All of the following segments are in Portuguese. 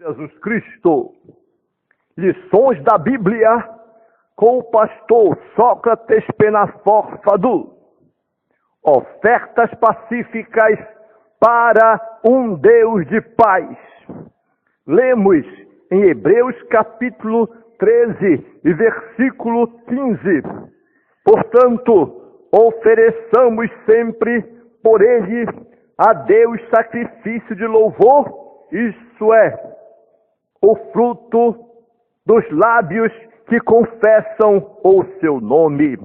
Jesus Cristo. Lições da Bíblia com o pastor Sócrates Penafórfado. Ofertas pacíficas para um Deus de paz. Lemos em Hebreus capítulo 13 e versículo 15. Portanto, ofereçamos sempre por ele a Deus sacrifício de louvor, isso é, o fruto dos lábios que confessam o seu nome.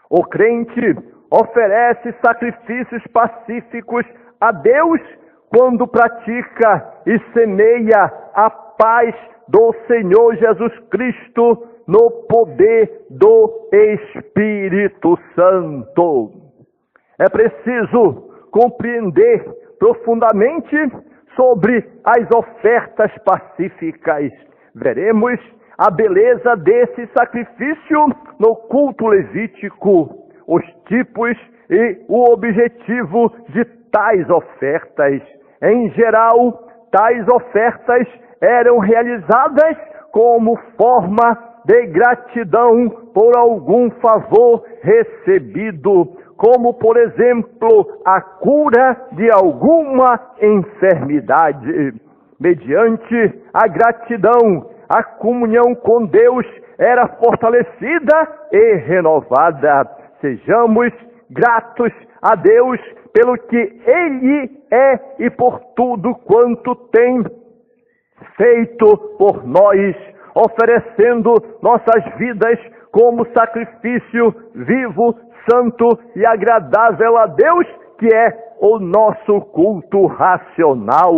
O crente oferece sacrifícios pacíficos a Deus quando pratica e semeia a paz do Senhor Jesus Cristo no poder do Espírito Santo. É preciso compreender profundamente sobre as ofertas pacíficas. Veremos a beleza desse sacrifício no culto levítico, os tipos e o objetivo de tais ofertas. Em geral, tais ofertas eram realizadas como forma de gratidão por algum favor recebido, como, por exemplo, a cura de alguma enfermidade. Mediante a gratidão, a comunhão com Deus era fortalecida e renovada. Sejamos gratos a Deus pelo que Ele é e por tudo quanto tem feito por nós, oferecendo nossas vidas como sacrifício vivo, santo e agradável a Deus, que é o nosso culto racional.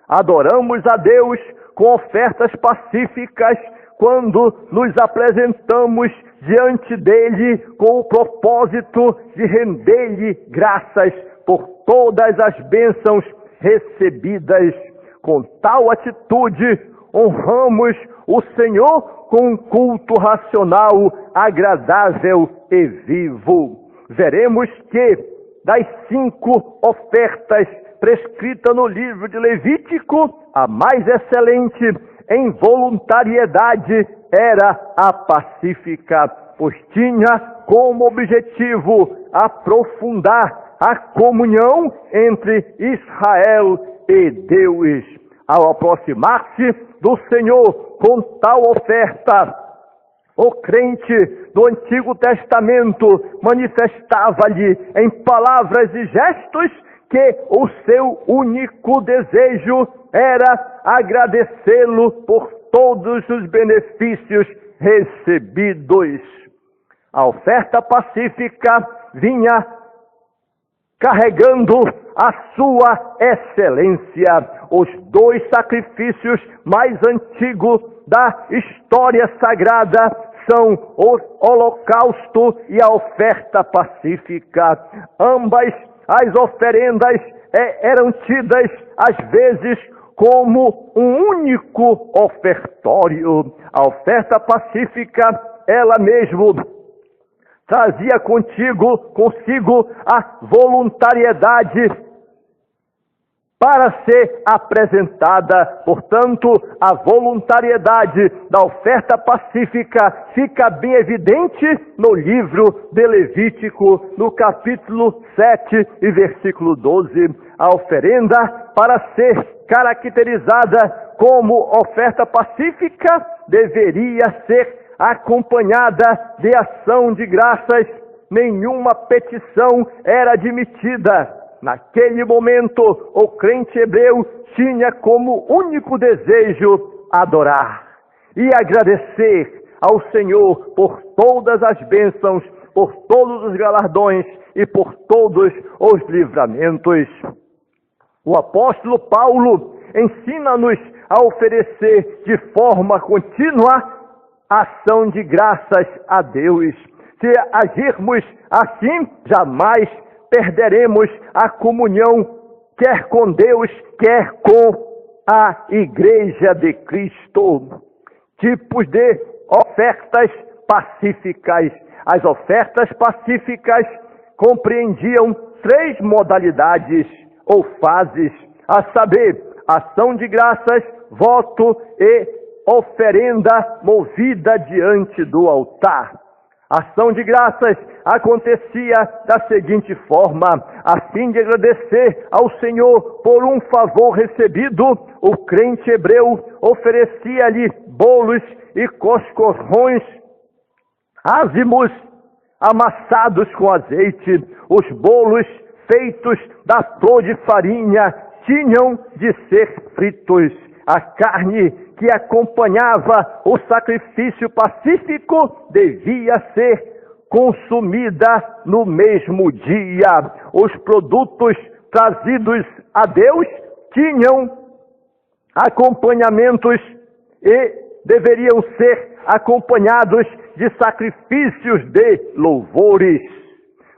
Adoramos a Deus com ofertas pacíficas quando nos apresentamos diante dele com o propósito de render-lhe graças por todas as bênçãos recebidas. Com tal atitude, honramos o Senhor com um culto racional, agradável e vivo. Veremos que das 5 ofertas prescritas no livro de Levítico, a mais excelente em voluntariedade era a pacífica, pois tinha como objetivo aprofundar a comunhão entre Israel e Deus. Ao aproximar-se do Senhor com tal oferta, o crente do Antigo Testamento manifestava-lhe em palavras e gestos que o seu único desejo era agradecê-lo por todos os benefícios recebidos. A oferta pacífica vinha carregando a sua excelência. Os 2 sacrifícios mais antigos da história sagrada são o holocausto e a oferta pacífica. Ambas as oferendas eram tidas às vezes como um único ofertório. A oferta pacífica, ela mesmo trazia consigo a voluntariedade para ser apresentada. Portanto, a voluntariedade da oferta pacífica fica bem evidente no livro de Levítico, no capítulo 7 e versículo 12. A oferenda, para ser caracterizada como oferta pacífica, deveria ser acompanhada de ação de graças. Nenhuma petição era admitida. Naquele momento, o crente hebreu tinha como único desejo adorar e agradecer ao Senhor por todas as bênçãos, por todos os galardões e por todos os livramentos. O apóstolo Paulo ensina-nos a oferecer de forma contínua ação de graças a Deus. Se agirmos assim, jamais perderemos a comunhão, quer com Deus, quer com a Igreja de Cristo. Tipos de ofertas pacíficas. As ofertas pacíficas compreendiam 3 modalidades ou fases, a saber, ação de graças, voto e oferenda movida diante do altar. A ação de graças acontecia da seguinte forma: a fim de agradecer ao Senhor por um favor recebido, o crente hebreu oferecia-lhe bolos e coscorrões ázimos amassados com azeite. Os bolos feitos da flor de farinha tinham de ser fritos. A carne que acompanhava o sacrifício pacífico devia ser consumida no mesmo dia. Os produtos trazidos a Deus tinham acompanhamentos e deveriam ser acompanhados de sacrifícios de louvores.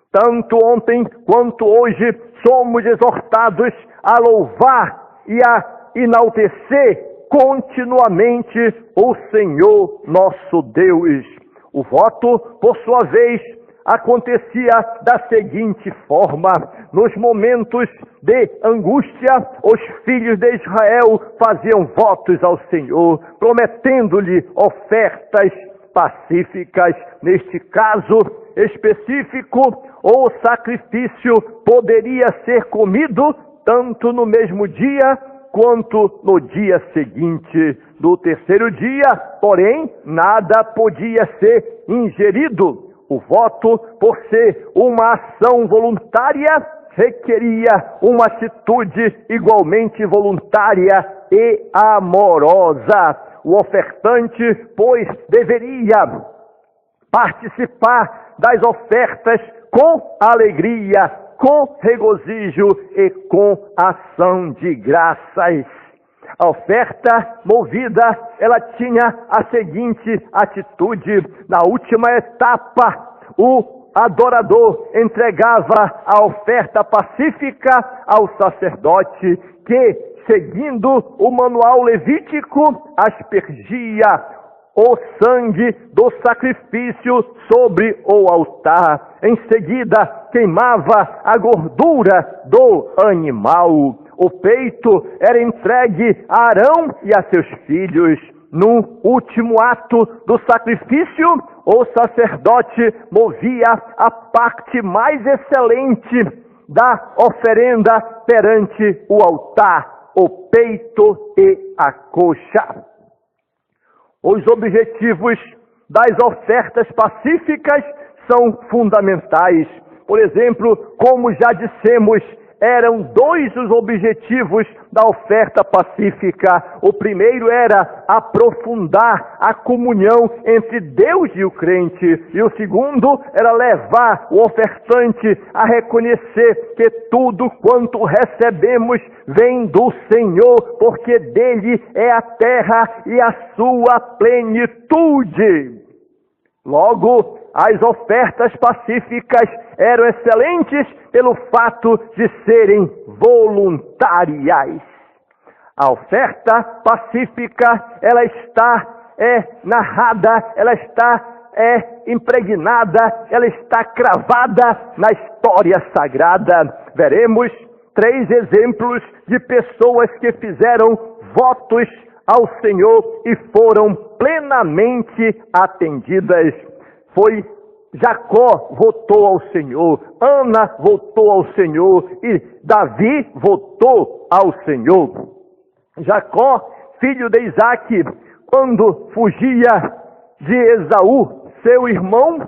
Tanto ontem quanto hoje somos exortados a louvar e a enaltecer continuamente o Senhor nosso Deus. O voto, por sua vez, acontecia da seguinte forma: nos momentos de angústia, os filhos de Israel faziam votos ao Senhor, prometendo-lhe ofertas pacíficas. Neste caso específico, o sacrifício poderia ser comido tanto no mesmo dia quanto no dia seguinte. No terceiro dia, porém, nada podia ser ingerido. O voto, por ser uma ação voluntária, requeria uma atitude igualmente voluntária e amorosa. O ofertante, pois, deveria participar das ofertas com alegria, com regozijo e com ação de graças. A oferta movida, ela tinha a seguinte atitude: na última etapa, o adorador entregava a oferta pacífica ao sacerdote, que, seguindo o manual levítico, aspergia o sangue do sacrifício sobre o altar. Em seguida, queimava a gordura do animal. O peito era entregue a Arão e a seus filhos. No último ato do sacrifício, o sacerdote movia a parte mais excelente da oferenda perante o altar, o peito e a coxa. Os objetivos das ofertas pacíficas são fundamentais. Por exemplo, como já dissemos, eram dois os objetivos da oferta pacífica. O primeiro era aprofundar a comunhão entre Deus e o crente. E o segundo era levar o ofertante a reconhecer que tudo quanto recebemos vem do Senhor, porque dele é a terra e a sua plenitude. Logo, as ofertas pacíficas eram excelentes pelo fato de serem voluntárias. A oferta pacífica, ela está narrada, ela está impregnada, ela está cravada na história sagrada. Veremos 3 exemplos de pessoas que fizeram votos ao Senhor e foram plenamente atendidas. Foi Jacó votou ao Senhor, Ana votou ao Senhor e Davi votou ao Senhor. Jacó, filho de Isaque, quando fugia de Esaú, seu irmão,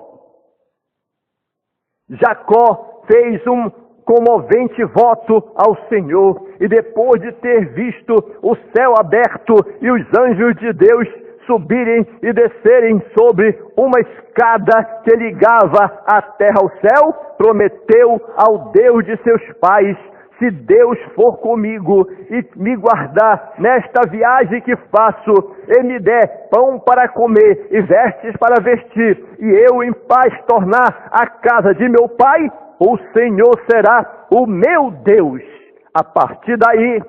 Jacó fez um comovente voto ao Senhor, e depois de ter visto o céu aberto e os anjos de Deus subirem e descerem sobre uma escada que ligava a terra ao céu, prometeu ao Deus de seus pais: se Deus for comigo e me guardar nesta viagem que faço, e me der pão para comer e vestes para vestir, e eu em paz tornar a casa de meu pai, o Senhor será o meu Deus. A partir daí,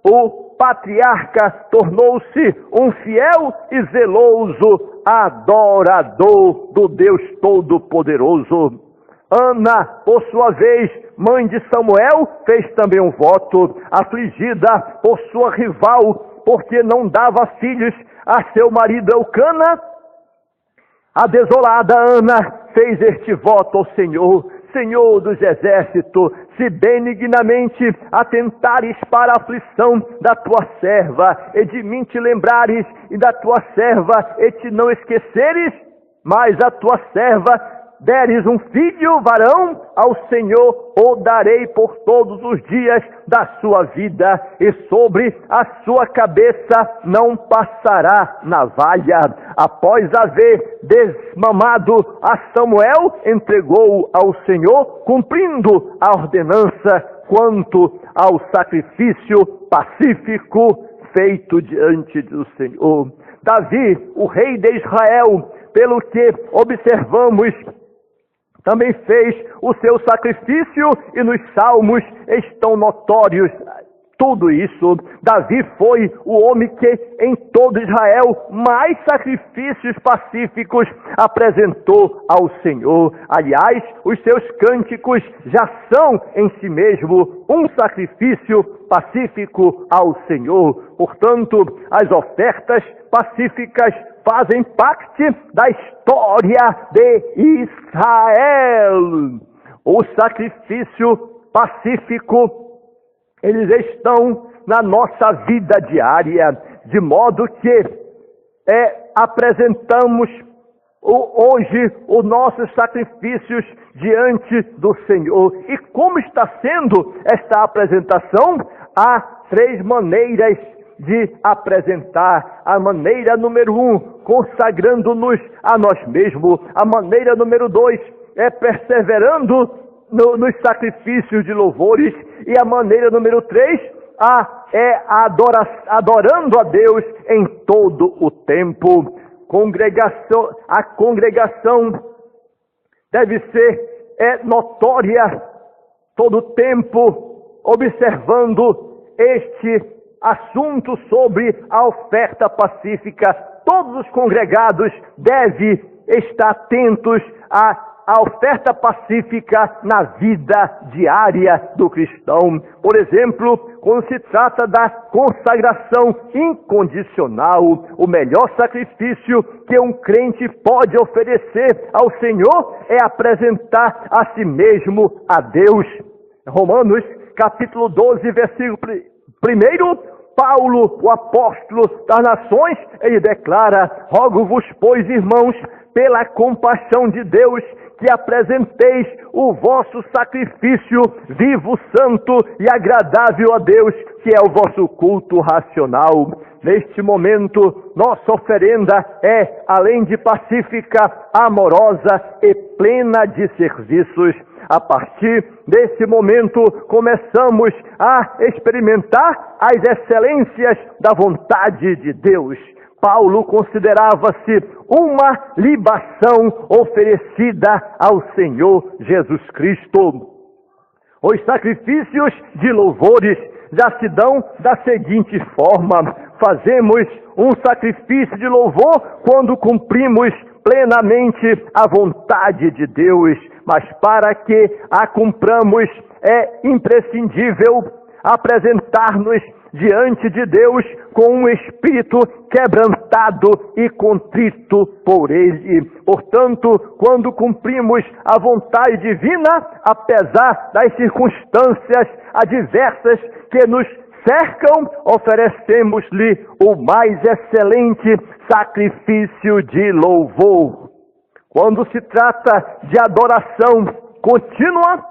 o patriarca tornou-se um fiel e zeloso adorador do Deus Todo-Poderoso. Ana, por sua vez, mãe de Samuel, fez também um voto. Afligida por sua rival porque não dava filhos a seu marido Eucana, a desolada Ana fez este voto ao Senhor: Senhor dos exércitos, se benignamente atentares para a aflição da tua serva, e de mim te lembrares, e da tua serva, e te não esqueceres, mas a tua serva deres um filho varão, ao Senhor o darei por todos os dias da sua vida, e sobre a sua cabeça não passará navalha. Após haver desmamado a Samuel, entregou-o ao Senhor, cumprindo a ordenança quanto ao sacrifício pacífico feito diante do Senhor. Davi, o rei de Israel, pelo que observamos, também fez o seu sacrifício, e nos salmos estão notórios tudo isso. Davi foi o homem que em todo Israel mais sacrifícios pacíficos apresentou ao Senhor. Aliás, os seus cânticos já são em si mesmo um sacrifício pacífico ao Senhor. Portanto, as ofertas pacíficas fazem parte da história de Israel. O sacrifício pacífico, eles estão na nossa vida diária, de modo que apresentamos hoje os nossos sacrifícios diante do Senhor. E como está sendo esta apresentação? Há 3 maneiras de apresentar. A maneira número 1, consagrando-nos a nós mesmos. A maneira número 2 é perseverando nos sacrifícios de louvores. E a maneira número 3 é adorando a Deus em todo o tempo. A congregação deve ser notória todo o tempo, observando este assunto sobre a oferta pacífica. Todos os congregados devem estar atentos à oferta pacífica na vida diária do cristão. Por exemplo, quando se trata da consagração incondicional, o melhor sacrifício que um crente pode oferecer ao Senhor é apresentar a si mesmo a Deus. Romanos capítulo 12, versículo 1, Paulo, o apóstolo das nações, ele declara: rogo-vos, pois, irmãos, pela compaixão de Deus, que apresenteis o vosso sacrifício vivo, santo e agradável a Deus, que é o vosso culto racional. Neste momento, nossa oferenda é, além de pacífica, amorosa e plena de serviços. A partir desse momento, começamos a experimentar as excelências da vontade de Deus. Paulo considerava-se uma libação oferecida ao Senhor Jesus Cristo. Os sacrifícios de louvores já se dão da seguinte forma: fazemos um sacrifício de louvor quando cumprimos plenamente a vontade de Deus, mas para que a cumpramos é imprescindível apresentar-nos diante de Deus com um espírito quebrantado e contrito por Ele. Portanto, quando cumprimos a vontade divina, apesar das circunstâncias adversas que nos cercam, oferecemos-lhe o mais excelente sacrifício de louvor. Quando se trata de adoração contínua,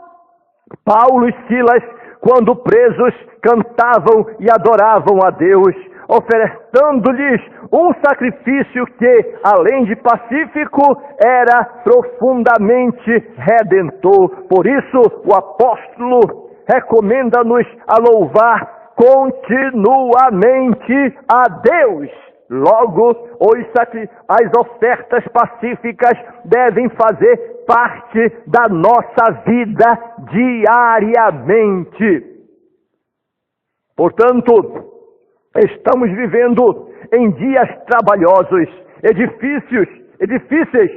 Paulo e Silas, quando presos, cantavam e adoravam a Deus, ofertando-lhes um sacrifício que, além de pacífico, era profundamente redentor. Por isso, o apóstolo recomenda-nos a louvar continuamente a Deus. Logo, as ofertas pacíficas devem fazer parte da nossa vida diariamente. Portanto, estamos vivendo em dias trabalhosos e difíceis.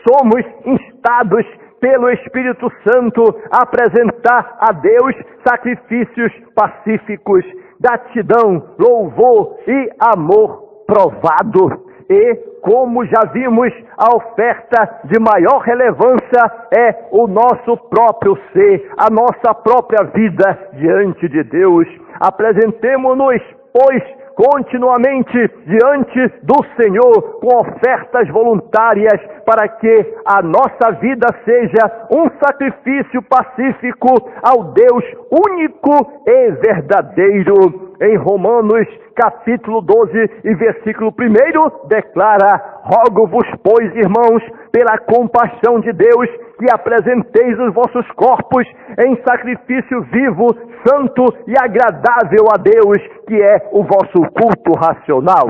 Somos instados pelo Espírito Santo a apresentar a Deus sacrifícios pacíficos. gratidão, louvor e amor provado. E, como já vimos, a oferta de maior relevância é o nosso próprio ser, a nossa própria vida diante de Deus. Apresentemo-nos, pois, continuamente diante do Senhor com ofertas voluntárias para que a nossa vida seja um sacrifício pacífico ao Deus único e verdadeiro. Em Romanos capítulo 12 e versículo 1 declara: rogo-vos, pois, irmãos, pela compaixão de Deus, que apresenteis os vossos corpos em sacrifício vivo, santo e agradável a Deus, que é o vosso culto racional.